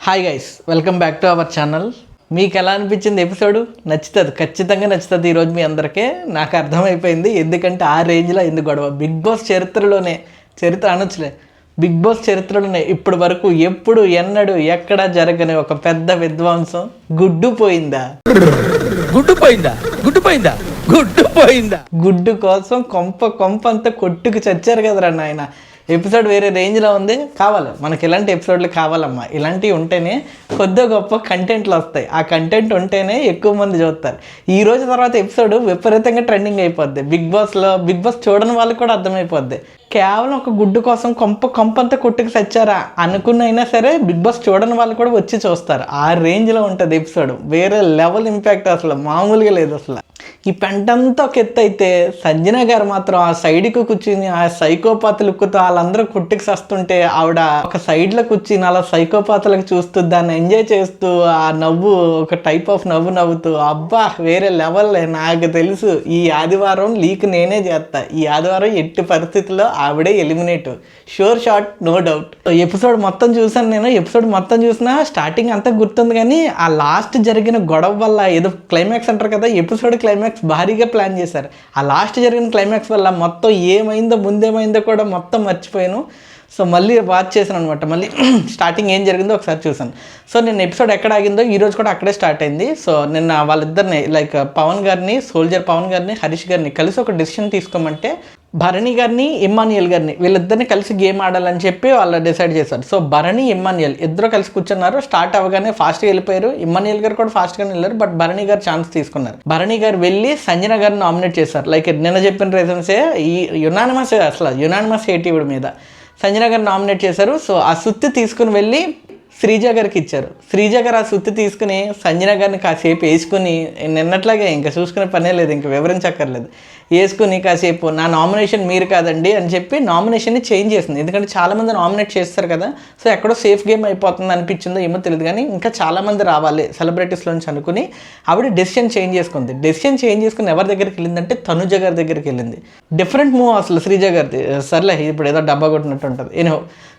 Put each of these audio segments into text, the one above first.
Hi guys, welcome back to our channel. మీకు ఎలా అనిపించింది ఎపిసోడ్? నచ్చుతుంది, ఖచ్చితంగా నచ్చుతుంది. ఈరోజు మీ అందరికీ నాకు అర్థమైపోయింది ఎందుకంటే ఆ రేంజ్లో ఎందుకు గొడవ. బిగ్ బాస్ చరిత్రలోనే, చరిత్ర అనొచ్చులే, బిగ్ బాస్ చరిత్రలోనే ఇప్పటి వరకు ఎప్పుడు ఎన్నడూ ఎక్కడా జరగని ఒక పెద్ద విధ్వంసం. గుడ్డు పోయిందా గుడ్డు కోసం కొంప అంతా కొట్టుకు చచ్చారు కదరా నాయన. ఎపిసోడ్ వేరే రేంజ్లో ఉంది. కావాలి మనకి, ఇలాంటి ఎపిసోడ్లు కావాలమ్మా. ఇలాంటివి ఉంటేనే కొద్ది గొప్ప కంటెంట్లు వస్తాయి. ఆ కంటెంట్ ఉంటేనే ఎక్కువ మంది చూస్తారు. ఈ రోజు తర్వాత ఎపిసోడ్ విపరీతంగా ట్రెండింగ్ అయిపోద్ది. బిగ్ బాస్ చూడని వాళ్ళకి కూడా అర్థమైపోద్ది. కేవలం ఒక గుడ్డు కోసం కొంపంతా కొట్టుకు చచ్చారా అనుకున్నైనా సరే బిగ్ బాస్ చూడని వాళ్ళు కూడా వచ్చి చూస్తారు. ఆ రేంజ్లో ఉంటుంది ఎపిసోడ్. వేరే లెవెల్ ఇంపాక్ట్, అసలు మామూలుగా లేదు. అసలు ఈ పెంటంతా ఒక ఎత్తు అయితే సంజన గారు మాత్రం ఆ సైడ్కి కూర్చుని ఆ సైకోపాత్ లుక్తో వాళ్ళందరూ కుట్టికి వస్తుంటే ఆవిడ ఒక సైడ్లో కూర్చుని అలా సైకోపాతలకు చూస్తూ దాన్ని ఎంజాయ్ చేస్తూ ఆ నవ్వు, ఒక టైప్ ఆఫ్ నవ్వుతూ అబ్బా వేరే లెవెల్. నాకు తెలుసు ఈ ఆదివారం లీక్ నేనే చేస్తా. ఈ ఆదివారం ఎట్టి పరిస్థితుల్లో ఆవిడే eliminate, sure shot, no doubt. Episode మొత్తం చూసాను నేను. ఎపిసోడ్ మొత్తం చూసినా స్టార్టింగ్ అంతా గుర్తుంది, కానీ ఆ లాస్ట్ జరిగిన గొడవ వల్ల ఏదో క్లైమాక్స్ అంటారు కదా, ఎపిసోడ్ క్లైమాక్స్ భారీగా ప్లాన్ చేశారు. ఆ లాస్ట్ జరిగిన క్లైమాక్స్ వల్ల మొత్తం ఏమైందో ముందేమైందో కూడా మొత్తం మర్చిపోయాను. సో మళ్ళీ వాచ్ చేశాను అనమాట. మళ్ళీ స్టార్టింగ్ ఏం జరిగిందో ఒకసారి చూసాను. సో నేను ఎపిసోడ్ ఎక్కడ ఆగిందో ఈరోజు కూడా అక్కడే స్టార్ట్ అయింది. సో నిన్న వాళ్ళిద్దరిని, లైక్ పవన్ గారిని, సోల్జర్ పవన్ గారిని, హరీష్ గారిని కలిసి ఒక డెసిషన్ తీసుకోమంటే భరణి గారిని, ఇమ్మాన్యుయల్ గారిని, వీళ్ళిద్దరిని కలిసి గేమ్ ఆడాలని చెప్పి వాళ్ళు డిసైడ్ చేశారు. సో భరణి, ఇమ్మాన్యుయల్ ఇద్దరు కలిసి కూర్చున్నారు. స్టార్ట్ అవ్వగానే ఫాస్ట్గా వెళ్ళిపోయారు. ఇమ్మాన్యుయల్ గారు కూడా ఫాస్ట్గానే వెళ్ళారు. బట్ భరణి గారు ఛాన్స్ తీసుకున్నారు. భరణి గారు వెళ్ళి సంజన గారిని నామినేట్ చేశారు. లైక్ నిన్న చెప్పిన రీజన్సే, ఈ యునానిమస్ హేట్ ఇవిడ మీద సంజన గారు నామినేట్ చేశారు. సో ఆ సుత్తి తీసుకుని వెళ్ళి శ్రీజ గారికి ఇచ్చారు. శ్రీజ గారు ఆ సుత్తి తీసుకుని సంజన గారిని కాసేపు వేసుకుని, నిన్నట్లాగే ఇంకా చూసుకునే పనే లేదు, ఇంకా వివరించక్కర్లేదు, వేసుకుని కాసేపు నా నామినేషన్ మీరు కాదండి అని చెప్పి నామినేషన్ని చేంజ్ చేసింది. ఎందుకంటే చాలామంది నామినేట్ చేస్తారు కదా, సో ఎక్కడో సేఫ్ గేమ్ అయిపోతుంది అనిపించిందో ఏమో తెలియదు, కానీ ఇంకా చాలామంది రావాలి సెలబ్రిటీస్లోంచి అనుకుని ఆవిడ డెసిషన్ చేంజ్ చేసుకుంది. డెసిషన్ చేంజ్ చేసుకుని ఎవరి దగ్గరికి వెళ్ళిందంటే తనుజ గారి దగ్గరికి వెళ్ళింది. డిఫరెంట్ మూవ్ అసలు శ్రీజ గారిది. సర్లే ఇప్పుడు ఏదో డబ్బా కొట్టినట్టు ఉంటుంది. ఎనో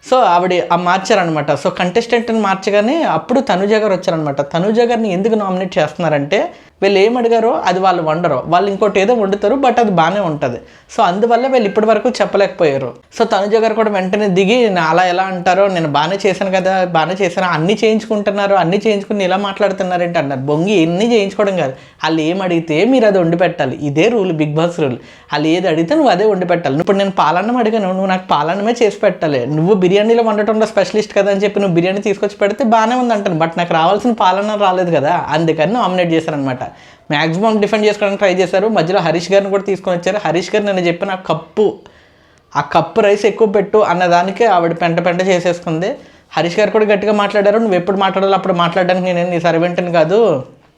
సో ఆవిడ మార్చారనమాట. సో కంటెస్టెంట్ని మార్చగానే అప్పుడు తనుజ గారు వచ్చారనమాట. తనుజ గారిని ఎందుకు నామినేట్ చేస్తున్నారంటే వీళ్ళు ఏం అడిగారో అది వాళ్ళు వండరు, వాళ్ళు ఇంకోటి ఏదో వండుతారు, బట్ అది బాగానే ఉంటుంది. సో అందువల్ల వీళ్ళు ఇప్పటి వరకు చెప్పలేకపోయారు. సో తనుజ గారు కూడా వెంటనే దిగి అలా ఎలా అంటారో, నేను బాగానే చేశాను కదా, బాగానే చేశాను, అన్నీ చేయించుకుంటున్నారు, అన్నీ చేయించుకుని ఇలా మాట్లాడుతున్నారేంటి అన్నారు. బొంగి ఎన్ని చేయించుకోవడం కాదు, వాళ్ళు ఏం అడిగితే మీరు అది వండి పెట్టాలి. ఇదే రూల్, బిగ్ బాస్ రూల్. వాళ్ళు ఏది అడిగితే నువ్వు అదే వండి పెట్టాలి. ఇప్పుడు నేను పాలన్నం అడిగాను, నువ్వు నాకు పాలన్నమే చేసి పెట్టాలి. నువ్వు బిర్యానీలో వండటంలో స్పెషలిస్ట్ కదా అని చెప్పి నువ్వు బిర్యానీ తీసుకొచ్చి పెడితే బాగానే ఉంది అంటాను, బట్ నాకు రావాల్సిన పాలన్నం రాలేదు కదా, అందుకని నామినేట్ చేశారనమాట. మ్యాక్సిమం డిఫెండ్ చేసుకోవడానికి ట్రై చేశారు. మధ్యలో హరీష్ గారిని కూడా తీసుకొని వచ్చారు. హరీష్ గారు నేను చెప్పిన ఆ కప్పు రైస్ ఎక్కువ పెట్టు అన్నదానికి ఆవిడ పెంట చేసేసుకుంది. హరీష్ గారు కూడా గట్టిగా మాట్లాడారు, నువ్వు ఎప్పుడు మాట్లాడాలో అప్పుడు మాట్లాడడానికి నేను నీ సర్వెంట్ని కాదు,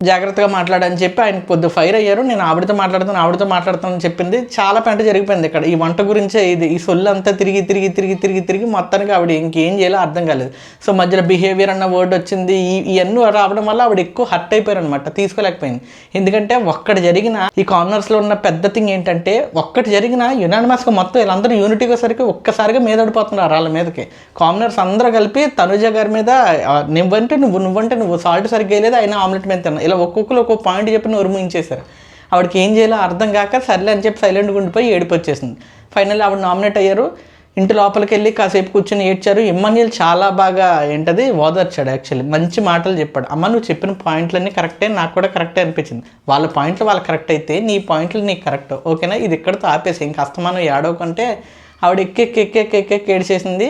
జాగ్రత్తగా మాట్లాడని చెప్పి ఆయన కొద్ది ఫైర్ అయ్యారు. నేను ఆవిడతో మాట్లాడుతానని చెప్పింది. చాలా పెంట జరిగిపోయింది ఇక్కడ. ఈ వంట గురించే ఈ సొల్లు అంతా తిరిగి మొత్తానికి ఆవిడ ఇంకేం చేయాలో అర్థం కాలేదు. సో మధ్యలో బిహేవియర్ అన్న వర్డ్ వచ్చింది. ఇవన్నీ రావడం వల్ల ఆవిడ ఎక్కువ హర్ట్ అయిపోయారు అనమాట, తీసుకోలేకపోయింది. ఎందుకంటే ఒక్కటి జరిగిన ఈ కార్నర్స్లో ఉన్న పెద్ద థింగ్ ఏంటంటే, ఒక్కటి జరిగిన యునానిమస్గా మొత్తం వీళ్ళందరూ యూనిటీగా సరికి ఒక్కసారిగా మీద పడిపోతున్నారు వాళ్ళ మీదకి. కార్నర్స్ అందరూ కలిపి తనుజ గారి మీద నువ్వంటే నువ్వు సాల్ట్ సరిగ్గా వేయలేదు, అయినా ఆమ్లెట్ మీద తిన్నా, ఇలా ఒక్కొక్కరు ఒక్కొక్క పాయింట్ చెప్పి ఉరుముంచేశారు. ఆవిడకి ఏం చేయాలో అర్థం కాక సర్లే అని చెప్పి సైలెంట్గా ఉండిపోయి ఏడుపు వచ్చేసింది. ఫైనల్లీ ఆవిడ నామినేట్ అయ్యారు. ఇంటి లోపలికి వెళ్ళి కాసేపు కూర్చొని ఏడ్చారు. ఇమ్మాన్యుయల్ చాలా బాగా ఓదార్చాడు. యాక్చువల్లీ మంచి మాటలు చెప్పాడు. అమ్మ నువ్వు చెప్పిన పాయింట్లన్నీ కరెక్టే, నాకు కూడా కరెక్టే అనిపించింది. వాళ్ళ పాయింట్లు వాళ్ళు కరెక్ట్ అయితే నీ పాయింట్లు నీకు కరెక్ట్, ఓకేనా, ఇది ఇక్కడితో ఆపేసి ఇంకా అస్తమానం ఏడవకంటే ఆవిడ ఎక్కి ఏడిచేసింది.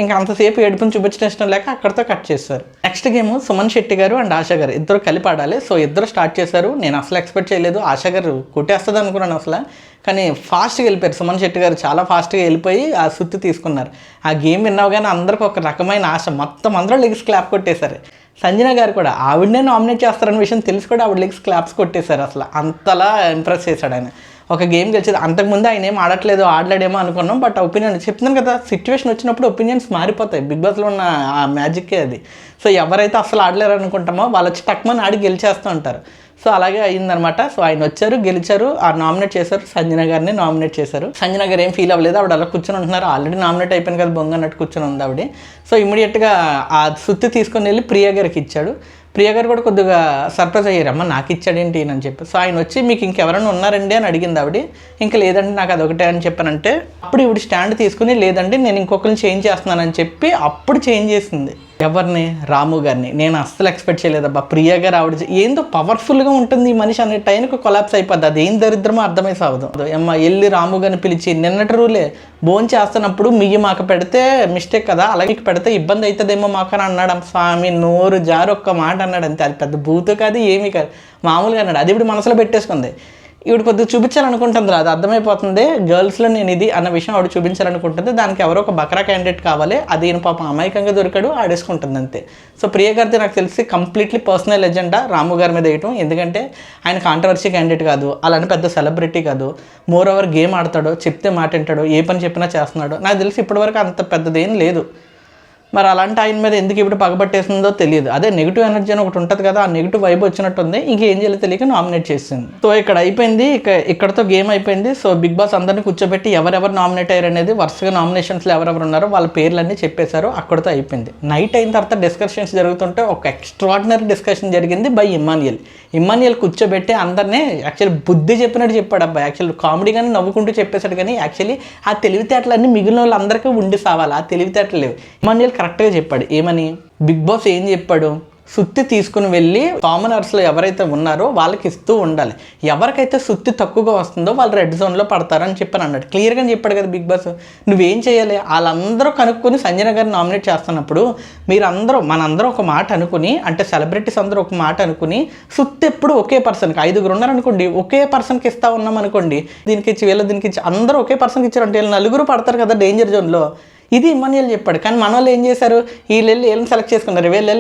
ఇంకా అంతసేపు ఏడుపుని చూపించడం ఇష్టం లేక అక్కడితో కట్ చేస్తారు. నెక్స్ట్ గేమ్ సుమన్ శెట్టి గారు అండ్ ఆశా గారు ఇద్దరు కలిపి ఆడాలి. సో ఇద్దరు స్టార్ట్ చేశారు. నేను అసలు ఎక్స్పెక్ట్ చేయలేదు, ఆశా గారు కొట్టేస్తుంది అనుకున్నాను అసలు, కానీ ఫాస్ట్గా వెళ్ళిపోయారు. సుమన్ శెట్టి గారు చాలా ఫాస్ట్గా వెళ్ళిపోయి ఆ సుత్తి తీసుకున్నారు. ఆ గేమ్ విన్నావుగానే అందరికి ఒక రకమైన ఆశ, మొత్తం అందరూ లెగ్స్ క్లాప్ కొట్టేశారు. సంజన గారు కూడా ఆవిడనే నామినేట్ చేస్తారన్న విషయం తెలిసి కూడా ఆవిడ లెగ్స్ క్లాప్స్ కొట్టేశారు. అసలు అంతలా ఇంప్రెస్ చేశాడు ఆయన. ఒక గేమ్ గెలిచేది. అంతకుముందు ఆయన ఏం ఆడలేడేమో అనుకున్నాం, బట్ ఒపీనియన్ చెప్తున్నాను కదా, సిచ్యువేషన్ వచ్చినప్పుడు ఒపీనియన్స్ మారిపోతాయి. బిగ్ బాస్లో ఉన్న ఆ మ్యాజిక్కే అది. సో ఎవరైతే అసలు ఆడలేరు అనుకుంటామో వాళ్ళు వచ్చి టక్మని ఆడి గెలిచేస్తూ ఉంటారు. సో అలాగే అయిందనమాట. సో ఆయన వచ్చారు, గెలిచారు, నామినేట్ చేశారు, సంజన గారిని నామినేట్ చేశారు. సంజన గారు ఏం ఫీల్ అవ్వలేదు, ఆవిడ అలా కూర్చొని ఉంటున్నారు, ఆల్రెడీ నామినేట్ అయిపోయింది కదా బొంగ అన్నట్టు కూర్చొని ఉంది ఆవిడ. సో ఇమీడియట్గా ఆ సుత్తి తీసుకొని వెళ్ళి ప్రియా గారికి ఇచ్చాడు. ప్రియా గారు కూడా కొద్దిగా సర్ప్రైజ్ అయ్యారు, అమ్మ నాకు ఇచ్చాడేంటి అని చెప్పి. సో ఆయన వచ్చి మీకు ఇంకెవరైనా ఉన్నారండి అని అడిగింది ఆవిడ. ఇంకా లేదండి నాకు అదొకటే అని చెప్పానంటే అప్పుడు ఇవిడ స్టాండ్ తీసుకుని లేదండి నేను ఇంకొకరిని చేంజ్ చేస్తున్నానని చెప్పి అప్పుడు చేంజ్ చేసింది. ఎవరిని? రాము గారిని. నేను అస్సలు ఎక్స్పెక్ట్ చేయలేదబ్బా. ప్రియా గారు ఆవిడ ఏందో పవర్ఫుల్గా ఉంటుంది ఈ మనిషి అనే టైంకి కొలాప్స్ అయిపోద్ది. అది ఏం దరిద్రమో అర్థమై సావదు. అమ్మ వెళ్ళి రాము గారిని పిలిచి నిన్నటి రూలే భోజనం చేస్తున్నప్పుడు మియ్యి మాకు పెడితే మిస్టేక్ కదా, అలాగే మీకు పెడితే ఇబ్బంది అవుతుందేమో మాకు అని అన్నాడు. స్వామి నోరు జారు ఒక్క మాట అన్నాడు అంతే. అది పెద్ద భూతో కాదు ఏమీ కాదు, మామూలుగా అన్నాడు. అది ఇప్పుడు మనసులో పెట్టేసుకుంది. ఈవిడ కొద్దిగా చూపించాలనుకుంటుంది, అది అర్థమైపోతుంది గర్ల్స్లో నేను ఇది అన్న విషయం ఆవిడ చూపించాలనుకుంటుంది. దానికి ఎవరో ఒక బకరా క్యాండిడేట్ కావాలి, అది ఈయన పాపం అమాయకంగా దొరికాడు, ఆడేసుకుంటుంది అంతే. సో ప్రియా గారిది నాకు తెలిసి కంప్లీట్లీ పర్సనల్ ఎజెండా రాము గారి మీద వేయటం. ఎందుకంటే ఆయన కాంట్రవర్సీ క్యాండిడేట్ కాదు, అలానే పెద్ద సెలబ్రిటీ కాదు, మోర్ ఓవర్ గేమ్ ఆడతాడు, చెప్తే మాట వింటాడు, ఏ పని చెప్పినా చేస్తున్నాడు. నాకు తెలిసి ఇప్పటివరకు అంత పెద్దదేం లేదు. మరి అలాంటి ఆయన మీద ఎందుకు ఇప్పుడు పగబట్టేసిందో తెలియదు. అదే నెగిటివ్ ఎనర్జీ అని ఒకటి ఉంటుంది కదా, ఆ నెగిటివ్ వైబ్ వచ్చినట్టుంది. ఇంకేం చేయాలో తెలియక నామినేట్ చేసింది. సో ఇక్కడ అయిపోయింది, ఇక్కడతో గేమ్ అయిపోయింది. సో బిగ్ బాస్ అందరినీ కూర్చోబెట్టి ఎవరెవరు నామినేట్ అయ్యారు అనేది వరుసగా నామినేషన్స్లో ఎవరెవరు ఉన్నారో వాళ్ళ పేర్లన్నీ చెప్పేశారు. అక్కడితో అయిపోయింది. నైట్ అయిన తర్వాత డిస్కషన్స్ జరుగుతుంటే ఒక ఎక్స్ట్రాడినరీ డిస్కషన్ జరిగింది బై ఇమ్మాన్యుయల్ కూర్చోబెట్టి అందరినీ యాక్చువల్లీ బుద్ధి చెప్పినట్టు చెప్పాడు అబ్బాయి. యాక్చువల్లీ కామెడీగానే నవ్వుకుంటూ చెప్పేశాడు, కానీ యాక్చువల్లీ ఆ తెలివితేటలన్నీ మిగిలిన వాళ్ళందరికీ ఉండి సావాలి, ఆ తెలివితేటలు లేవు. ఇమ్మాన్యుయల్ కరెక్ట్గా చెప్పాడు. ఏమని? బిగ్ బాస్ ఏం చెప్పాడు? సుత్తి తీసుకుని వెళ్ళి కామనర్స్లో ఎవరైతే ఉన్నారో వాళ్ళకి ఇస్తూ ఉండాలి, ఎవరికైతే సుత్తి తక్కువగా వస్తుందో వాళ్ళు రెడ్ జోన్లో పడతారని చెప్పని అన్నాడు. క్లియర్గా చెప్పాడు కదా బిగ్ బాస్. నువ్వేం చేయాలి? వాళ్ళందరూ కనుక్కొని సంజన గారిని నామినేట్ చేస్తున్నప్పుడు మీరందరూ మనందరూ ఒక మాట అనుకుని, అంటే సెలబ్రిటీస్ అందరూ ఒక మాట అనుకుని, సుత్తి ఎప్పుడు ఒకే పర్సన్కి 5 ఉన్నారనుకోండి, ఒకే పర్సన్కి ఇస్తా ఉన్నాం అనుకోండి, దీనికి ఇచ్చి వీళ్ళు దీనికి ఇచ్చి అందరూ ఒకే పర్సన్కి ఇచ్చారంటే వీళ్ళు 4 పడతారు కదా డేంజర్ జోన్లో. ఇది ఇమ్మాన్యుయల్ చెప్పాడు. కానీ మన వాళ్ళు ఏం చేశారు? వీళ్ళని సెలెక్ట్ చేసుకున్నారు, వీళ్ళు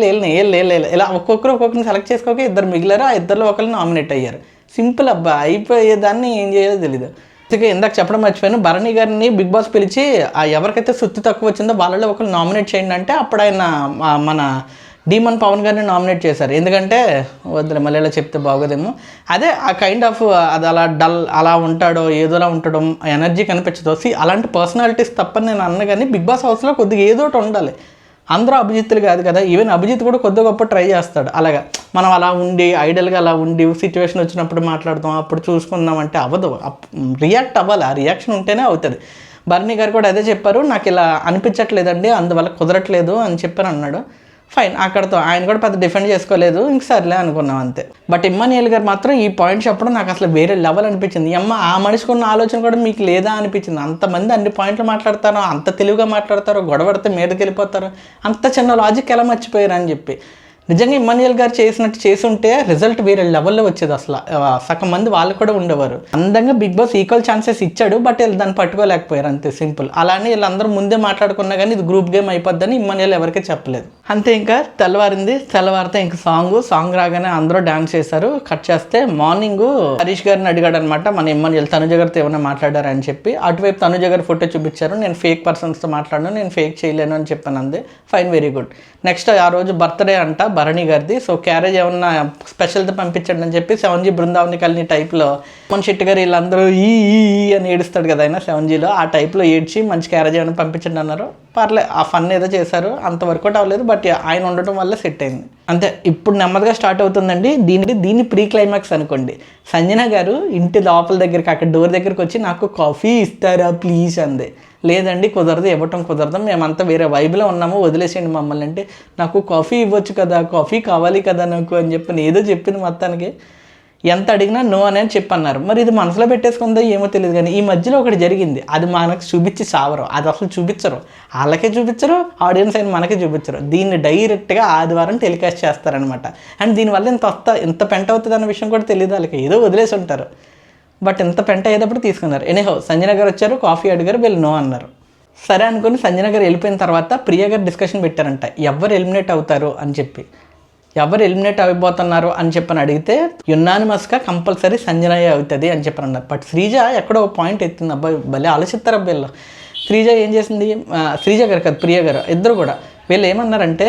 ఇలా ఒక్కొక్కరిని సెలెక్ట్ చేసుకోక 2 మిగిలారు, ఆ 2లో ఒకరిని నామినేట్ అయ్యారు. సింపుల్ అబ్బా, అయిపోయేదాన్ని ఏం చేయాలో తెలీదు. ఇందాక చెప్పడం మర్చిపోయాను, భరణి గారిని బిగ్ బాస్ పిలిచి ఎవరికైతే సుత్తి తక్కువ వచ్చిందో వాళ్ళలో ఒకరు నామినేట్ చేయండి అంటే అప్పుడు ఆయన మన డీమన్ పవన్ గారిని నామినేట్ చేశారు. ఎందుకంటే వద్దులే మళ్ళీ ఇలా చెప్తే బాగోదేమో, అదే ఆ కైండ్ ఆఫ్ అది అలా డల్ అలా ఉంటాడో ఏదోలా ఉంటాడో ఎనర్జీ కనిపించదు. అలాంటి పర్సనాలిటీస్ తప్పని నేను అన్న, కానీ బిగ్ బాస్ హౌస్లో కొద్దిగా ఏదో ఒకటి ఉండాలి. అందరూ అభిజిత్తులు కాదు కదా, ఈవెన్ అభిజిత్ కూడా కొద్దిగా గొప్ప ట్రై చేస్తాడు. అలాగా మనం అలా ఉండి ఐడల్గా అలా ఉండి సిచ్యువేషన్ వచ్చినప్పుడు మాట్లాడతాం, అప్పుడు చూసుకుందాం అంటే అవ్వదు, రియాక్ట్ అవ్వాలి, ఆ రియాక్షన్ ఉంటేనే అవుతుంది. భరణి గారు కూడా అదే చెప్పారు, నాకు ఇలా అనిపించట్లేదండి అందువల్ల కుదరట్లేదు అని చెప్పారు అన్నాడు. ఫైన్, అక్కడతో ఆయన కూడా పెద్ద డిఫెండ్ చేసుకోలేదు, ఇంక సర్లే అనుకున్నాం అంతే. బట్ ఇమ్మాన్యుయల్ గారు మాత్రం ఈ పాయింట్ చెప్పడం నాకు అసలు వేరే లెవెల్ అనిపించింది. ఆ మనిషికి ఉన్న ఆలోచన కూడా మీకు లేదా అనిపించింది. అంతమంది అన్ని పాయింట్లు మాట్లాడతారో, అంత తెలివిగా మాట్లాడతారో, గొడవడితే మీదకి వెళ్ళిపోతారు, అంత చిన్న లాజిక్ ఎలా మర్చిపోయారు అని చెప్పి. నిజంగా ఇమ్మాన్యుయల్ గారు చేసినట్టు చేసి ఉంటే రిజల్ట్ వేరే లెవెల్లో వచ్చేది. అసలు సగం మంది వాళ్ళు కూడా ఉండేవారు. అందంగా బిగ్ బాస్ ఈక్వల్ ఛాన్సెస్ ఇచ్చాడు, బట్ వీళ్ళు దాన్ని పట్టుకోలేకపోయారు అంతే, సింపుల్. అలానే వీళ్ళందరూ ముందే మాట్లాడుకున్నా కానీ ఇది గ్రూప్ గేమ్ అయిపోద్దని ఇమ్మాన్యుయల్ ఎవరికీ చెప్పలేదు అంతే. ఇంకా తెల్లవారితే ఇంకా సాంగ్ రాగానే అందరూ డాన్స్ చేశారు. కట్ చేస్తే మార్నింగ్ హరీష్ గారిని అడిగాడు అనమాట మన ఇమ్మాన్యుయల్, తనుజ గారితో ఏమైనా మాట్లాడారని చెప్పి. అటువైపు తనుజ గారి ఫోటో చూపించారు, నేను ఫేక్ పర్సన్స్తో మాట్లాడాను, నేను ఫేక్ చేయలేను అని చెప్పాను అంతే. Fine, very good. నెక్స్ట్ ఆ రోజు బర్త్డే అంట భరణి గారిది. సో క్యారేజ్ ఏమన్నా స్పెషల్తో పంపించండి అని చెప్పి 7G బృందావని కలిని టైప్లో మన శెట్టి గారు వీళ్ళందరూ ఈ అని ఏడుస్తాడు కదా ఆయన 7Gలో, ఆ టైప్లో ఏడ్చి మంచి క్యారేజ్ ఏమైనా పంపించండి అన్నారు. పర్లే, ఆ ఫన్ ఏదో చేశారు, అంత వర్కౌట్ అవ్వలేదు, బట్ ఆయన ఉండటం వల్ల సెట్ అయింది అంతే. ఇప్పుడు నెమ్మదిగా స్టార్ట్ అవుతుందండి. దీన్ని ప్రీ క్లైమాక్స్ అనుకోండి. సంజన గారు ఇంటి లోపల దగ్గరికి అక్కడ డోర్ దగ్గరికి వచ్చి నాకు కాఫీ ఇస్తారా ప్లీజ్ అంది. లేదండి కుదరదు, ఇవ్వటం కుదరదు, మేమంతా వేరే వైబ్లో ఉన్నాము, వదిలేసేయండి మమ్మల్ని అంటే. నాకు కాఫీ ఇవ్వచ్చు కదా, కాఫీ కావాలి కదా నాకు అని చెప్పి ఏదో చెప్పింది. మొత్తానికి ఎంత అడిగినా నో అనేది చెప్పన్నారు. మరి ఇది మనసులో పెట్టేసుకుందో ఏమో తెలియదు, కానీ ఈ మధ్యలో ఒకటి జరిగింది, అది మనకు చూపించి సావరు, అది అసలు చూపించరు, వాళ్ళకే చూపించరు, ఆడియన్స్ అయిన మనకే చూపించరు. దీన్ని డైరెక్ట్గా ఆదివారం టెలికాస్ట్ చేస్తారనమాట. అండ్ దీనివల్ల ఇంత పెంట అవుతుంది అన్న విషయం కూడా తెలియదు వాళ్ళకి, ఏదో వదిలేసి ఉంటారు. బట్ ఎంత పెంట అయ్యేటప్పుడు తీసుకున్నారు. ఎనీహౌ సంజన గారు వచ్చారు, కాఫీ అడిగారు, వీళ్ళు నో అన్నారు. సరే అనుకుని సంజన గారు వెళ్ళిపోయిన తర్వాత ప్రియా గారు డిస్కషన్ పెట్టారంట, ఎవరు ఎలిమినేట్ అవుతారు అని చెప్పి. ఎవరు ఎలిమినేట్ అయిపోతున్నారు అని చెప్పని అడిగితే యునానిమస్గా కంపల్సరీ సంజనయ్య అవుతుంది అని చెప్పని అన్నారు. బట్ శ్రీజ ఎక్కడో పాయింట్ ఎత్తింది. అబ్బాయి భలే ఆలోచిస్తారు అబ్బాయిలో. శ్రీజ ఏం చేసింది, శ్రీజ గారు కాదు ప్రియా గారు, ఇద్దరు కూడా వీళ్ళు ఏమన్నారంటే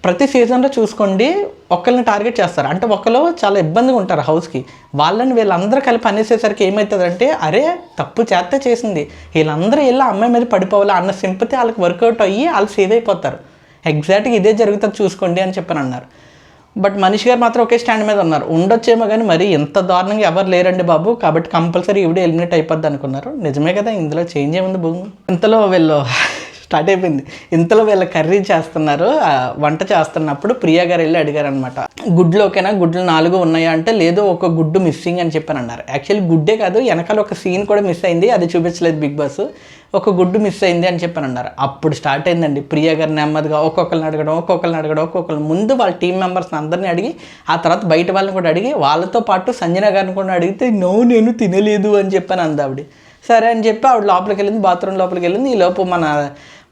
ప్రతి సీజన్లో చూసుకోండి ఒకళ్ళని టార్గెట్ చేస్తారు. అంటే ఒకళ్ళు చాలా ఇబ్బందిగా ఉంటారు హౌస్కి, వాళ్ళని వీళ్ళందరూ కలిపి అనేసేసరికి ఏమవుతుందంటే అరే తప్పు చేస్తే చేసింది, వీళ్ళందరూ వెళ్ళి అమ్మాయి మీద పడిపోవాలి అన్న సింపతి వాళ్ళకి వర్కౌట్ అయ్యి వాళ్ళు సేవ్ అయిపోతారు. ఎగ్జాక్ట్గా ఇదే జరుగుతుంది చూసుకోండి అని చెప్పని అన్నారు. బట్ మనీష్ గారు మాత్రం ఒకే స్టాండ్ మీద ఉన్నారు. ఉండొచ్చేమో కానీ మరి ఎంత దారుణంగా ఎవరు లేరండి బాబు, కాబట్టి కంపల్సరీ ఇవిడే ఎలిమినేట్ అయిపోద్ది అనుకున్నారు. నిజమే కదా, ఇందులో చేంజ్ ఏముంది భూమి. ఇంతలో వీళ్ళు స్టార్ట్ అయిపోయింది. ఇంతలో వీళ్ళ కర్రీ చేస్తున్నారు, వంట చేస్తున్నప్పుడు ప్రియా గారు వెళ్ళి అడిగారు అనమాట, గుడ్లు ఓకేనా, గుడ్లు 4 ఉన్నాయా అంటే లేదు ఒక గుడ్డు మిస్సింగ్ అని చెప్పని అన్నారు. యాక్చువల్లీ గుడ్డే కాదు, వెనకాల ఒక సీన్ కూడా మిస్ అయింది, అది చూపించలేదు బిగ్ బాస్, ఒక గుడ్డు మిస్ అయింది అని చెప్పని అన్నారు. అప్పుడు స్టార్ట్ అయిందండి ప్రియా గారు నెమ్మదిగా ఒక్కొక్కరిని అడగడం, ముందు వాళ్ళ టీం మెంబర్స్ని అందరినీ అడిగి ఆ తర్వాత బయట వాళ్ళని కూడా అడిగి వాళ్ళతో పాటు సంజన గారిని కూడా అడిగితే నేను తినలేదు అని చెప్పాను అంది ఆవిడ. సరే అని చెప్పి ఆవిడ లోపలికి వెళ్ళింది, బాత్రూమ్ లోపలికి వెళ్ళింది. ఈ లోపు మన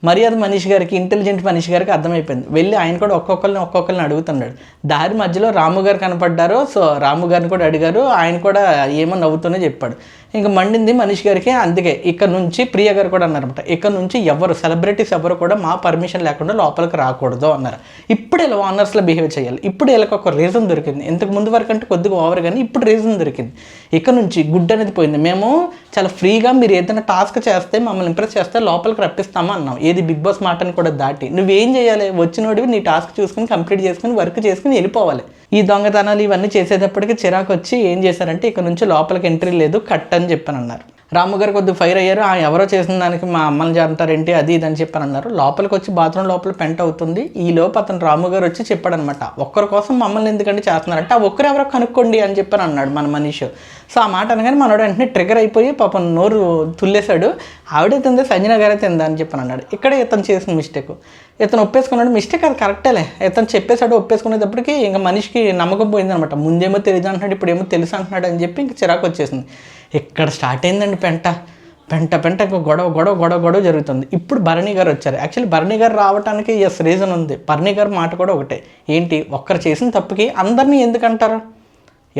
మర్యాద మనీష్ గారికి, ఇంటెలిజెంట్ మనీష్ గారికి అర్థమైపోయింది. వెళ్ళి ఆయన కూడా ఒక్కొక్కరిని అడుగుతున్నాడు. దారి మధ్యలో రాము గారు కనపడ్డారు. సో రాము గారిని కూడా అడిగారు, ఆయన కూడా ఏమో నవ్వుతూనే చెప్పాడు. ఇంకా మండింది మనీష్ గారికి. అందుకే ఇక్కడ నుంచి ప్రియ గారు కూడా అన్నారన్నమాట, ఇక్కడ నుంచి ఎవరు సెలబ్రిటీస్ ఎవరు కూడా మా పర్మిషన్ లేకుండా లోపలికి రాకూడదు అన్నారు. ఇప్పుడు ఇలా ఆనర్స్లో బిహేవ్ చేయాలి. ఇప్పుడు వీళ్ళకి ఒక రీజన్ దొరికింది. ఇంతకు ముందు వరకు అంటే కొద్దిగా ఓవర్, కానీ ఇప్పుడు రీజన్ దొరికింది. ఇక్కడ నుంచి గుడ్ అనేది పోయింది. మేము చాలా ఫ్రీగా మీరు ఏదైనా టాస్క్ చేస్తే మమ్మల్ని ఇంప్రెస్ చేస్తే లోపలికి రప్పిస్తామా అన్నాం. ఏది బిగ్ బాస్ మాటని కూడా దాటి నువ్వేం చేయాలి, వచ్చినోడివి నీ టాస్క్ చూసుకుని కంప్లీట్ చేసుకుని వర్క్ చేసుకుని వెళ్ళిపోవాలి. ఈ దొంగతనాలు ఇవన్నీ చేసేటప్పటికి చిరాకు వచ్చి ఏం చేశారంటే ఇక్కడ నుంచి లోపలికి ఎంట్రీ లేదు, కట్ అని చెప్పని అన్నారు. రాము గారు కొద్దిగా ఫైర్ అయ్యారు. ఎవరో చేసిన దానికి మా అమ్మని చేస్తారేంటి అది ఇది అని చెప్పని అన్నారు. లోపలికి వచ్చి బాత్రూమ్ లోపల పెంట అవుతుంది. ఈ లోపు అతను రాము గారు వచ్చి చెప్పాడనమాట, ఒక్కరి కోసం మమ్మల్ని ఎందుకంటే చేస్తున్నారంటే ఆ ఒక్కరు ఎవరో కనుక్కోండి అని చెప్పని అన్నాడు మన మనీష్. సో ఆ మాట అనగానే మనోడు వెంటనే ట్రిగర్ అయిపోయి పాపం నోరు తుల్లేశాడు. ఆవిడే తిందే సంజన గారే తిందా అని చెప్పని అన్నాడు. ఇక్కడే ఇతను చేసిన మిస్టేక్. ఇతను ఒప్పేసుకున్నాడు, మిస్టేక్ అది కరెక్టేలే, ఇతను చెప్పేశాడు. ఒప్పేసుకునేటప్పటికి ఇంకా మనిషికి నమ్మకం పోయిందనమాట. ముందేమో తెలియదు అంటున్నాడు, ఇప్పుడేమో తెలుసు అంటున్నాడు అని చెప్పి ఇంక చిరాకు వచ్చేసింది. ఇక్కడ స్టార్ట్ అయిందండి పెంట గొడవ జరుగుతుంది. ఇప్పుడు భరణి గారు వచ్చారు. యాక్చువల్లీ భరణి గారు రావడానికి రీజన్ ఉంది. భరణి గారు మాట కూడా ఒకటే, ఏంటి ఒక్కరు చేసిన తప్పుకి అందరినీ ఎందుకంటారు,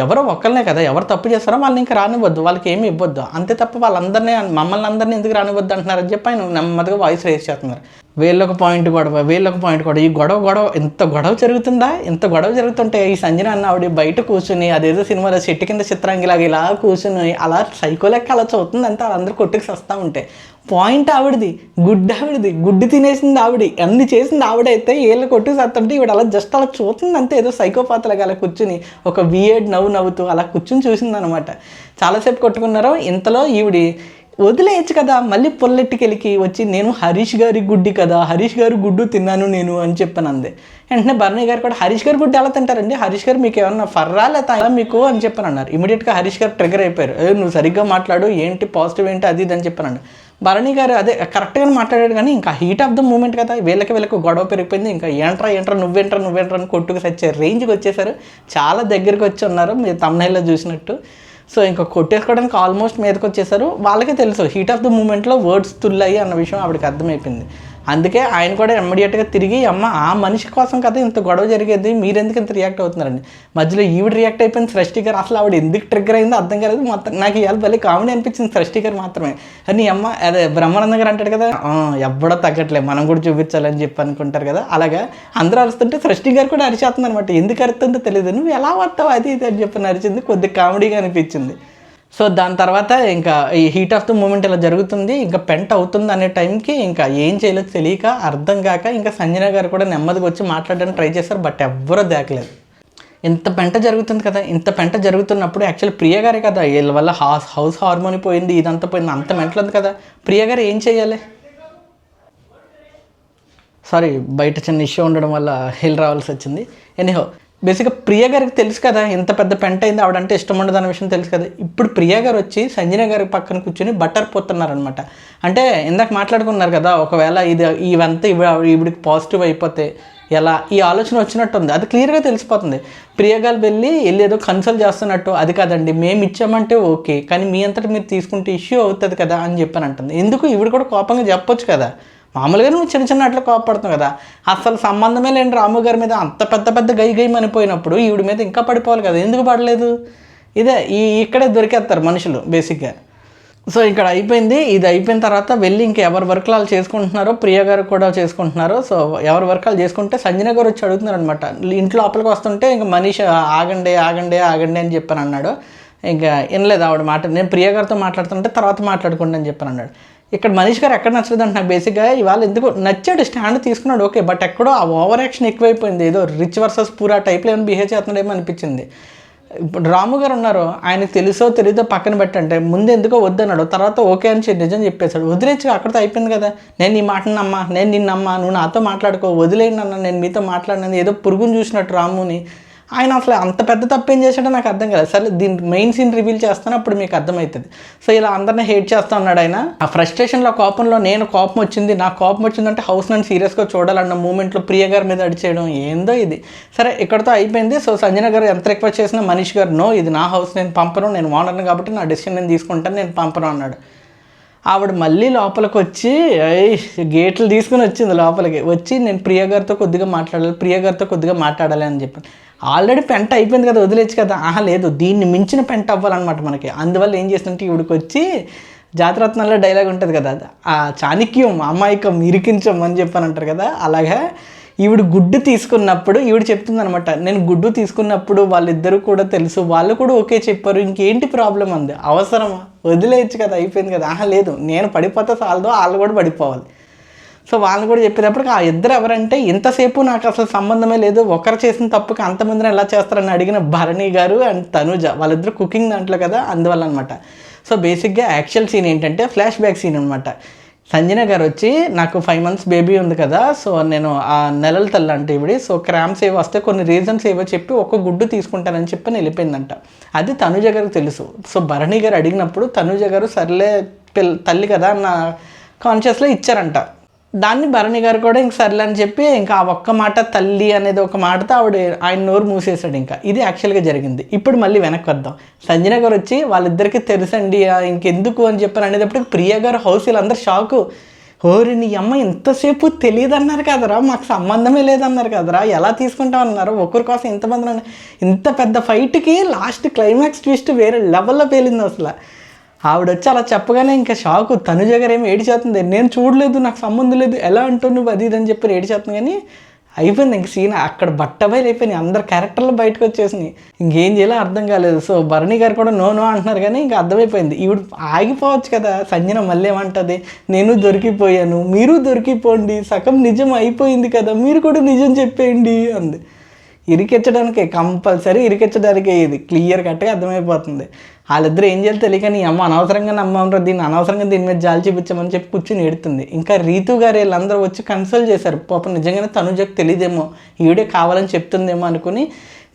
ఎవరో ఒక్కరినే కదా, ఎవరు తప్పు చేస్తారో వాళ్ళని ఇంకా రానివ్వద్దు, వాళ్ళకి ఏమి ఇవ్వద్దు, అంతే తప్ప మమ్మల్ని అందరినీ ఎందుకు రానివ్వద్దు అంటున్నారని చెప్పి ఆయన నెమ్మదిగా వాయిస్ రేస్ చేస్తున్నారు. వీళ్ళొక పాయింట్ గొడవ, ఈ గొడవ ఇంత గొడవ జరుగుతుంటే ఈ సంజన అన్న ఆవిడ బయట కూర్చుని అదేదో సినిమాలో చెట్టు కింద చిత్రాంగిలాగా ఇలా కూర్చుని అలా సైకోలెక్క అలా చదువుతుంది అంతా, వాళ్ళందరూ కొట్టుకు వస్తూ ఉంటే పాయింట్ ఆవిడది, గుడ్డు తినేసింది ఆవిడ, అన్ని చేసింది ఆవిడైతే వీళ్ళు కొట్టుకు వస్తుంటే ఈవిడ అలా జస్ట్ అలా చూస్తుంది అంతే, ఏదో సైకోపాతలాగా అలా కూర్చుని ఒక వియర్డ్ నవ్వుతూ అలా కూర్చుని చూసిందనమాట. చాలాసేపు కొట్టుకున్నారు. ఇంతలో ఈవిడి వదిలేయచ్చు కదా, మళ్ళీ పొల్లెట్టుకెళ్ళి వచ్చి నేను హరీష్ గారి గుడ్డు తిన్నాను నేను అని చెప్పాను అందే. వెంటనే భరణి గారు కూడా హరీష్ గారి గుడ్డు ఎలా తింటారండి, హరీష్ గారు మీకు ఏమన్నా ఫర్రా లేదా మీకు అని చెప్పని అన్నారు. ఇమీడియట్గా హరీష్ గారు ట్రిగర్ అయిపోయారు, నువ్వు సరిగ్గా మాట్లాడు, ఏంటి పాజిటివ్ ఏంటి అది ఇది అని చెప్పానండి. భరణి గారు అదే కరెక్ట్గానే మాట్లాడాడు, కానీ ఇంకా హీట్ ఆఫ్ ద మూమెంట్ కదా, వీళ్ళకి గొడవ పెరిగిపోయింది. ఇంకా ఏంట్రా నువ్వేంట్రా అని కొట్టుకు సచ్చే రేంజ్కి వచ్చేసారు. చాలా దగ్గరికి వచ్చి ఉన్నారు మీరు తమ్నైల్లో చూసినట్టు. సో ఇంకా కొట్టేసుకోవడానికి ఆల్మోస్ట్ మీదకి వచ్చేసారు. వాళ్ళకే తెలుసు హీట్ ఆఫ్ ద మూమెంట్లో వర్డ్స్ తుల్లాయి అన్న విషయం ఆవిడకి అర్థమైపోయింది. అందుకే ఆయన కూడా ఇమ్మీడియట్గా తిరిగి అమ్మ ఆ మనిషి కోసం కదా ఇంత గొడవ జరిగేది, మీరెందుకు ఇంత రియాక్ట్ అవుతున్నారండి. మధ్యలో ఈవిడ రియాక్ట్ అయిపోయింది. సృష్టి గారు అసలు ఆవిడ ఎందుకు ట్రిగ్గర్ అయిందో అర్థం కాలేదు. మొత్తం నాకు ఇవాళ భలే కామెడీ అనిపించింది సృష్టి గారు మాత్రమే. అని అమ్మ అదే బ్రహ్మానంద గారు అంటాడు కదా, ఎవ్వడో తగ్గట్లే మనం కూడా చూపించాలని చెప్పి అనుకుంటారు కదా, అలాగా అందరూ అరుస్తుంటే సృష్టి గారు కూడా అరిచేస్తుంది అనమాట. ఎందుకు అరుతుందో తెలియదు, నువ్వు ఎలా వస్తావు అది ఇది అని చెప్పి అరిచింది, కొద్దిగా కామెడీగా అనిపించింది. సో దాని తర్వాత ఇంకా ఈ హీట్ ఆఫ్ ద మూమెంట్ ఇలా జరుగుతుంది, ఇంకా పెంట అవుతుంది అనే టైంకి ఇంకా ఏం చేయలేదు తెలియక అర్థం కాక ఇంకా సంజన గారు కూడా నెమ్మదిగా వచ్చి మాట్లాడడానికి ట్రై చేశారు. బట్ ఎవ్వరూ దాకలేదు. ఇంత పెంట జరుగుతుంది కదా, ఇంత పెంట జరుగుతున్నప్పుడు యాక్చువల్లీ ప్రియ గారే కదా, వీళ్ళ వల్ల హౌస్ హార్మోని పోయింది, ఇదంతా పోయింది, అంత మెంటలుంది కదా, ప్రియ గారు ఏం చేయాలి. సారీ బయట చిన్న ఇష్యూ ఉండడం వల్ల హెల్ రావాల్సి వచ్చింది. ఎనీహో బేసిక్గా ప్రియ గారికి తెలుసు కదా ఇంత పెద్ద పెంట అయింది, ఆవిడంటే ఇష్టం ఉండదు అనే విషయం తెలుసు కదా. ఇప్పుడు ప్రియ గారు వచ్చి సంజన గారి పక్కన కూర్చొని బట్టర్ పోతున్నారనమాట. అంటే ఇందాక మాట్లాడుకున్నారు కదా, ఒకవేళ ఇవంతా ఈవిడికి పాజిటివ్ అయిపోతే ఎలా, ఈ ఆలోచన వచ్చినట్టుంది, అది క్లియర్గా తెలిసిపోతుంది. ప్రియ గారు వెళ్ళి ఏదో కన్సల్ట్ చేస్తున్నట్టు, అది కాదండి మేము ఇచ్చామంటే ఓకే, కానీ మీ అంతటా మీరు తీసుకుంటే ఇష్యూ అవుతుంది కదా అని చెప్పని అంటుంది. ఎందుకు ఈవిడ కూడా కోపంగా చెప్పొచ్చు కదా, మామూలుగా నువ్వు చిన్న అట్లా కోపడుతున్నావు కదా, అసలు సంబంధమే లేని రాము గారి మీద అంత పెద్ద గై మనిపోయినప్పుడు ఈవిడ మీద ఇంకా పడిపోవాలి కదా, ఎందుకు పడలేదు. ఇదే ఇక్కడే దొరికేస్తారు మనుషులు బేసిక్గా. సో ఇక్కడ అయిపోయింది. ఇది అయిపోయిన తర్వాత వెళ్ళి ఇంకా ఎవరి వర్క్ వాళ్ళు చేసుకుంటున్నారో, ప్రియ గారు కూడా చేసుకుంటున్నారు. సో ఎవరి వర్క్ వాళ్ళు చేసుకుంటే సంజన గారు వచ్చి అడుగుతున్నారు అనమాట. ఇంట్లో లోపలికి వస్తుంటే ఇంకా మనీష్ ఆగండి ఆగండి ఆగండి అని చెప్పాను అన్నాడు. ఇంకా వినలేదు ఆవిడ మాట. నేను ప్రియ గారితో మాట్లాడుతుంటే తర్వాత మాట్లాడుకోండి అని చెప్పాను అన్నాడు. ఇక్కడ మనీష్ గారు ఎక్కడ నచ్చలేదు అంటే నాకు బేసిక్గా ఇవాళ ఎందుకు నచ్చాడు, స్టాండ్ తీసుకున్నాడు ఓకే, బట్ ఎక్కడో ఆ ఓవర్ యాక్షన్ ఎక్కువైపోయింది. ఏదో రిచ్ వర్సెస్ పూర్ ఆ టైప్లో ఏమైనా బిహేవ్ చేస్తున్నాడేమో అనిపించింది. ఇప్పుడు రాము గారు ఉన్నారు, ఆయనకు తెలుసో తెలీదో పక్కన పెట్టంటే ముందు ఎందుకో వద్దన్నాడు, తర్వాత ఓకే అని నిజం చెప్పేశాడు. వదిలేచ్చు, అక్కడితో అయిపోయింది కదా. నేను నీ మాటను నమ్మా, నేను నిన్నమ్మా, నువ్వు నాతో మాట్లాడుకో, వదిలేయండి అన్న, నేను మీతో మాట్లాడినది ఏదో పురుగుని చూసినట్టు రాముని. ఆయన అసలు అంత పెద్ద తప్పేం చేశాడో నాకు అర్థం కాలేదు. సరే దీని మెయిన్ సీన్ రివీల్ చేస్తాను, అప్పుడు మీకు అర్థమవుతుంది. సో ఇలా అందరినీ హేట్ చేస్తూ ఉన్నాడు ఆయన. ఆ ఫ్రస్ట్రేషన్లో కోపంలో నేను కోపం వచ్చింది, నాకు కోపం వచ్చిందంటే హౌస్ నన్ను సీరియస్గా చూడాలన్న మూమెంట్లో ప్రియ గారి మీద అడిచేయడం ఏందో ఇది. సరే ఇక్కడతో అయిపోయింది. సో సంజన గారు ఎంత రిక్వెస్ట్ చేసినా మనీష్ గారు నో, ఇది నా హౌస్, నేను పంపను, నేను ఓనర్ని కాబట్టి నా డెసిషన్ నేను తీసుకుంటాను, నేను పంపను అన్నాడు. ఆవిడ మళ్ళీ లోపలికి వచ్చి గేట్లు తీసుకుని వచ్చింది లోపలికి వచ్చి, నేను ప్రియ గారితో కొద్దిగా మాట్లాడాలి అని చెప్పాను. ఆల్రెడీ పెంట అయిపోయింది కదా, వదిలేచ్చు కదా. లేదు, దీన్ని మించిన పెంట అవ్వాలన్నమాట మనకి. అందువల్ల ఏం చేస్తుంటే ఇవిడికి వచ్చి జాతరత్నంలో డైలాగ్ ఉంటుంది కదా, ఆ చాణక్యం అమాయకం ఇరికించం అని చెప్పని అంటారు కదా, అలాగా ఈవిడ గుడ్డు తీసుకున్నప్పుడు ఈవిడ చెప్తుంది అనమాట, నేను గుడ్డు తీసుకున్నప్పుడు వాళ్ళిద్దరూ కూడా తెలుసు, వాళ్ళు కూడా ఓకే చెప్పారు, ఇంకేంటి ప్రాబ్లం అంది. అవసరమా, వదిలేయచ్చు కదా, అయిపోయింది కదా. లేదు, నేను పడిపోతే చాలదో, వాళ్ళు కూడా పడిపోవాలి. సో వాళ్ళని కూడా చెప్పేటప్పటికి ఆ ఇద్దరు ఎవరంటే, ఇంతసేపు నాకు అసలు సంబంధమే లేదు, ఒకరు చేసిన తప్పుకి అంతమందిని ఎలా చేస్తారని అడిగిన భరణి గారు అండ్ తనుజ, వాళ్ళిద్దరు కుకింగ్ దాంట్లో కదా, అందువల్ల అనమాట. సో బేసిక్గా యాక్చువల్ సీన్ ఏంటంటే ఫ్లాష్ బ్యాక్ సీన్ అనమాట. సంజన గారు వచ్చి, నాకు 5 months బేబీ ఉంది కదా, సో నేను ఆ నెలల తల్లి అంటే ఇవిడి, సో క్రామ్స్ ఏవో వస్తే కొన్ని రీజన్స్ ఏవో చెప్పి ఒక గుడ్డు తీసుకుంటానని చెప్పి వెళ్ళిపోయిందంట. అది తనుజ గారికి తెలుసు. సో భరణి గారు అడిగినప్పుడు తనుజ గారు సర్లే తల్లి కదా అన్న కాన్షియస్లో ఇచ్చారంట. దాన్ని భరణి గారు కూడా ఇంక సర్లే అని చెప్పి ఇంకా ఆ ఒక్క మాట తల్లి అనేది ఒక మాటతో ఆయన నోరు మూసేశాడు. ఇంకా ఇది యాక్చువల్గా జరిగింది. ఇప్పుడు మళ్ళీ వెనక్కి వద్దాం. సంజన గారు వచ్చి వాళ్ళిద్దరికీ తెలుసండి ఇంకెందుకు అని చెప్పారు అనేటప్పటికి ప్రియ గారు హౌస్ వీళ్ళందరూ షాకు. ఓరి నీ అమ్మ ఇంతసేపు తెలియదు అన్నారు కదరా, మాకు సంబంధమే లేదన్నారు కదరా, ఎలా తీసుకుంటామన్నారు, ఒకరి కోసం ఇంతమంది, ఇంత పెద్ద ఫైట్కి లాస్ట్ క్లైమాక్స్ ట్విస్ట్ వేరే లెవెల్లో పేలింది అసలు. ఆవిడ వచ్చి అలా చెప్పగానే ఇంకా షాకు. తనుజ గారు ఏమి ఏడిచేస్తుంది, నేను చూడలేదు, నాకు సంబంధం లేదు, ఎలా అంటావు నువ్వు అది ఇది అని చెప్పి ఏడిచేస్తుంది. కానీ అయిపోయింది ఇంక సీన్, అక్కడ బట్టబయలు అయిపోయినాయి, అందరు క్యారెక్టర్లు బయటకు వచ్చేసినాయి, ఇంకేం చేయాలో అర్థం కాలేదు. సో భరణి గారు కూడా నో అంటున్నారు కానీ ఇంకా అర్థమైపోయింది. ఈవిడ ఆగిపోవచ్చు కదా. సంజన మళ్ళీ ఏమంటుంది, నేను దొరికిపోయాను, మీరు దొరికిపోండి, సగం నిజం అయిపోయింది కదా, మీరు కూడా నిజం చెప్పేయండి అంది. ఇరికించడానికి కంపల్సరీ ఇరికించడానికే, ఇది క్లియర్ కట్గా అర్థమైపోతుంది. వాళ్ళిద్దరు ఏం చేయాలి తెలియక, నీ అమ్మ అనవసరంగా నమ్మరు, దీన్ని అనవసరంగా దీని మీద జాలి చూపించామని చెప్పి కూర్చొని ఏడుతుంది. ఇంకా రీతు గారు వీళ్ళందరూ వచ్చి కన్సల్ట్ చేశారు. పాపం నిజంగానే తనుజకు తెలియదేమో, ఈవిడే కావాలని చెప్తుందేమో అనుకుని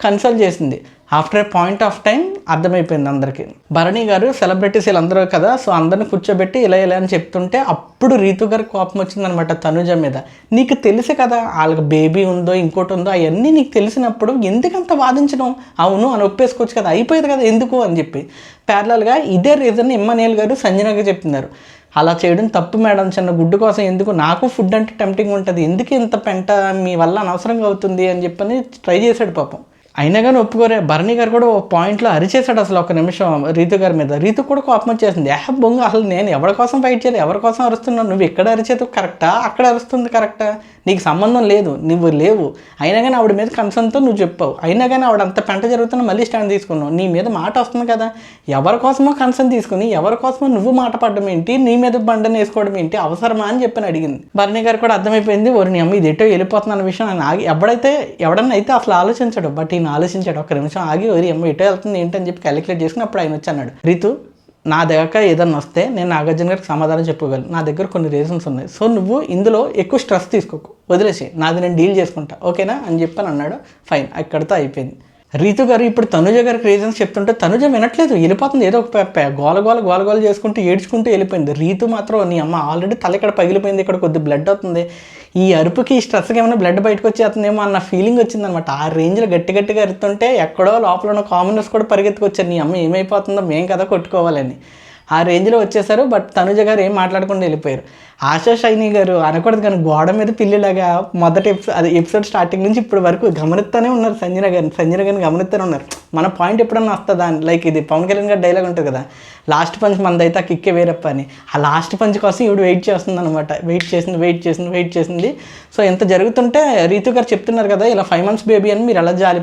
కన్సల్ట్ చేసింది. After A point of time అర్థమైపోయింది అందరికీ. భరణి గారు సెలబ్రిటీస్ వీళ్ళందరూ కదా, సో అందరిని కూర్చోబెట్టి ఇలా అని చెప్తుంటే అప్పుడు రీతు గారికి కోపం వచ్చిందనమాట తనుజ మీద. నీకు తెలుసు కదా వాళ్ళకి బేబీ ఉందో ఇంకోటి ఉందో, అవన్నీ నీకు తెలిసినప్పుడు ఎందుకంత వాదించడం, అవును అని ఒప్పేసుకోవచ్చు కదా, అయిపోయేది కదా ఎందుకు అని చెప్పి. ప్యారలల్గా ఇదే రీజన్ ఇమ్మనియల్ గారు సంజనగా చెప్తున్నారు. అలా చేయడం తప్పు మేడం, చిన్న గుడ్డు కోసం ఎందుకు, నాకు ఫుడ్ అంటే టెంప్టింగ్ ఉంటుంది, ఎందుకు ఇంత పెంట మీ వల్ల అనవసరంగా అవుతుంది అని చెప్పని ట్రై చేశాడు పాపం. అయినా కానీ ఒప్పుకోరే. భరణి గారు కూడా ఒక పాయింట్లో అరిచేశాడు అసలు ఒక నిమిషం రీతు గారి మీద. రీతు కూడా కోపం వచ్చేసింది. బొంగు, అసలు నేను ఎవరి కోసం ఫైట్ చేయాలి, ఎవరి కోసం అరుస్తున్నావు, నువ్వు ఎక్కడ అరిచేది కరెక్టా, అక్కడ అరుస్తుంది కరెక్టా, నీకు సంబంధం లేదు, నువ్వు లేవు. అయినా కానీ ఆవిడ మీద కన్సర్న్తో నువ్వు చెప్పావు, అయినా కానీ ఆవిడ అంత పెంట జరుగుతున్నా మళ్ళీ స్టాండ్ తీసుకున్నావు. నీ మీద మాట వస్తుంది కదా, ఎవరి కోసమో కన్సర్న్ తీసుకుని ఎవరి కోసమో నువ్వు మాట పడడం ఏంటి, నీ మీద బండని వేసుకోవడం ఏంటి, అవసరమా అని చెప్పని అడిగింది. భరణి గారు కూడా అర్థమైపోయింది, ఓరి నీ అమ్మ ఇది ఎటో వెళ్ళిపోతున్న విషయం అని ఆగి, ఎవడన్నా అయితే అసలు ఆలోచించాడు, బట్ ఈయన ఆలోచించాడు. ఒక్క నిమిషం ఆగి ఓరి అమ్మ ఎటో వెళ్తుంది ఏంటని చెప్పి క్యాలిక్యులేట్ చేసుకుని అప్పుడు ఆయన వచ్చి అన్నాడు, రీతు నా దగ్గర ఏదన్నా వస్తే నేను నాగార్జున గారికి సమాధానం చెప్పగలను, నా దగ్గర కొన్ని రీజన్స్ ఉన్నాయి, సో నువ్వు ఇందులో ఎక్కువ స్ట్రెస్ తీసుకోకు, వదిలేసి నాది నేను డీల్ చేసుకుంటా, ఓకేనా అని చెప్పని అన్నాడు. ఫైన్, అక్కడితో అయిపోయింది. రీతు గారు ఇప్పుడు తనుజ గారికి రీజన్స్ చెప్తుంటే తనుజ వినట్లేదు, వెళ్ళిపోతుంది, ఏదో ఒక గోల చేసుకుంటూ ఏడ్చుకుంటూ వెళ్ళిపోయింది. రీతు మాత్రం నీ అమ్మ ఆల్రెడీ తల ఇక్కడ పగిలిపోయింది, ఇక్కడ కొద్ది బ్లడ్ అవుతుంది, ఈ అరుపుకి ఈ స్ట్రెస్కి ఏమైనా బ్లడ్ బయటకు వచ్చేస్తుందేమో అన్న ఫీలింగ్ వచ్చిందనమాట. ఆ రేంజ్లో గట్టిగా అరుతుంటే ఎక్కడో లోపల ఉన్న కామనర్స్ కూడా పరిగెత్తుకొచ్చారు, నీ అమ్మ ఏమైపోతుందో మేము కదా కొట్టుకోవాలని. ఆ రేంజ్లో వచ్చేసారు. బట్ తనుజ గారు ఏం మాట్లాడకుండా వెళ్ళిపోయారు. ఆశా షైని గారు అనకూడదు కానీ గోడ మీద పిల్లిలాగా మొదటి ఎపిసోడ్ స్టార్టింగ్ నుంచి ఇప్పటి వరకు గమనిస్తూనే ఉన్నారు సంజన గారిని గమనిస్తూనే ఉన్నారు. మన పాయింట్ ఎప్పుడన్నా వస్తుందా అని. లైక్ ఇది పవన్ కళ్యాణ్ గారి డైలాగ్ ఉంటుంది కదా, లాస్ట్ పంచ్ మనదైతే ఆ కిక్కే వేరప్ప అని. ఆ లాస్ట్ పంచ్ కోసం ఇవిడు వెయిట్ చేస్తుంది అనమాట. వెయిట్ చేసింది. సో ఎంత జరుగుతుంటే రీతు గారు చెప్తున్నారు కదా, ఇలా 5 months బేబీ అని మీరు ఎలా జాలి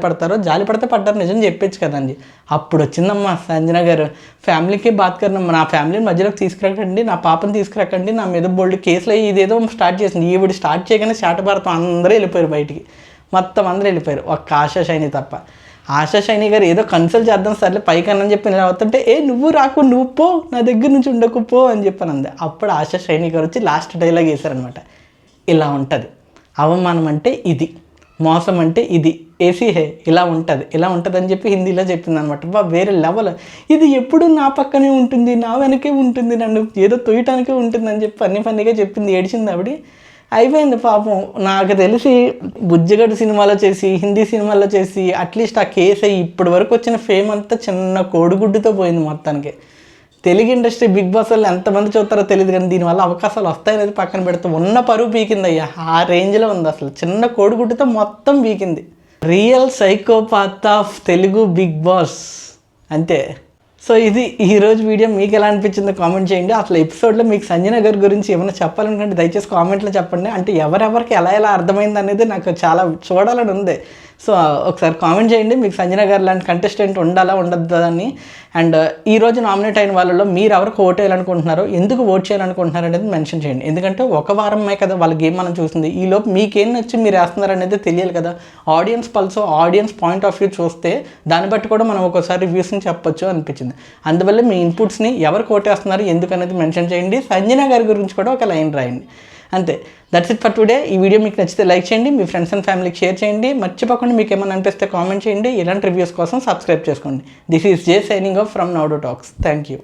పడితే పడ్డారు, నిజం చెప్పొచ్చు కదండి. అప్పుడు వచ్చిందమ్మా సంజన గారు, ఫ్యామిలీకి బాత్ కరణమ్మా, నా ఫ్యామిలీని మధ్యలోకి తీసుకురాకండి, నా పాపని తీసుకురాకండి, నా మీద బోల్డ్ కేసులు అయ్యి ఇదేదో స్టార్ట్ చేసింది. ఈవిడ స్టార్ట్ చేయగానే శాటభారతం అందరూ వెళ్ళిపోయారు బయటికి, మొత్తం అందరూ వెళ్ళిపోయారు, ఒక్క ఆశా షైని తప్ప. ఆశా షైని గారు ఏదో కన్సల్ట్ చేద్దాం సర్లే పైకన్నా చెప్పి నేను అవుతుంటే, నువ్వు రాకు, నువ్వు పో, నా దగ్గర నుంచి ఉండకు పో అని చెప్పాను అంది. అప్పుడు ఆశా షైని గారు వచ్చి లాస్ట్ డైలాగ్ వేశారనమాట, ఇలా ఉంటుంది అవమానం అంటే ఇది, మోసం అంటే ఇది, ఏసీ హే ఇలా ఉంటుంది అని చెప్పి హిందీలో చెప్పింది అనమాట. వేరే లెవెల్. ఇది ఎప్పుడు నా పక్కనే ఉంటుంది, నా వెనకే ఉంటుంది, నన్ను ఏదో తొయ్యటానికే ఉంటుంది అని చెప్పి ఫన్నీగా చెప్పింది. ఏడిచింది ఆవిడ. అయిపోయింది పాపం. నాకు తెలిసి బుజ్జగడ్డ సినిమాలో చేసి, హిందీ సినిమాల్లో చేసి, అట్లీస్ట్ ఆ కేసు అయ్యి ఇప్పటి వరకు వచ్చిన ఫేమ్ అంతా చిన్న కోడిగుడ్డుతో పోయింది మొత్తానికి. తెలుగు ఇండస్ట్రీ బిగ్ బాస్ వాళ్ళు ఎంతమంది చూస్తారో తెలియదు కానీ దీనివల్ల అవకాశాలు వస్తాయనేది పక్కన పెడితే ఉన్న పరువు పీకింది అయ్యా. ఆ రేంజ్లో ఉంది అసలు, చిన్న కోడిగుడ్డుతో మొత్తం పీకింది. Real psychopath of Telugu Bigg Boss అంతే. సో ఇది ఈరోజు వీడియో. మీకు ఎలా అనిపించిందో కామెంట్ చేయండి. అసలు ఎపిసోడ్లో మీకు సంజన గారి గురించి ఏమైనా చెప్పాలనుకుంటే దయచేసి కామెంట్లో చెప్పండి. అంటే ఎవరెవరికి ఎలా అర్థమైంది అనేది నాకు చాలా చూడాలని ఉంది. సో ఒకసారి కామెంట్ చేయండి, మీకు సంజన గారు లాంటి కంటెస్టెంట్ ఉండాలా ఉండద్దా అని. అండ్ ఈరోజు నామినేట్ అయిన వాళ్ళలో మీరు ఎవరికి ఓట్ వేయాలనుకుంటున్నారో, ఎందుకు ఓట్ చేయాలనుకుంటున్నారు అనేది మెన్షన్ చేయండి. ఎందుకంటే ఒక వారమే కదా వాళ్ళ గేమ్ మనం చూస్తుంది. ఈలోపు మీకేం నచ్చి మీరు వేస్తున్నారు అనేది తెలియాలి కదా. Audience pulse, audience point of view చూస్తే దాన్ని బట్టి కూడా మనం ఒకసారి రివ్యూస్ని చెప్పొచ్చు అనిపించింది. అందువల్ల మీ ఇన్పుట్స్ని ఎవరికి ఓట్ వేస్తున్నారు ఎందుకు అనేది మెన్షన్ చేయండి. సంజన గారి గురించి కూడా ఒక లైన్ రాయండి. అంతే. That's it for today. ఈ వీడియో మీకు నచ్చితే లైక్ చేయండి, మీ ఫ్రెండ్స్ అండ్ ఫ్యామిలీకి షేర్ చేయండి. మర్చిపోకుండా మీకు ఏమైనా అనిపిస్తే కామెంట్ చేయండి. ఇలాంటి రివ్యూస్ కోసం సబ్స్క్రైబ్ చేసుకోండి. This is Jay signing off from నౌడో టాక్స్. Thank you.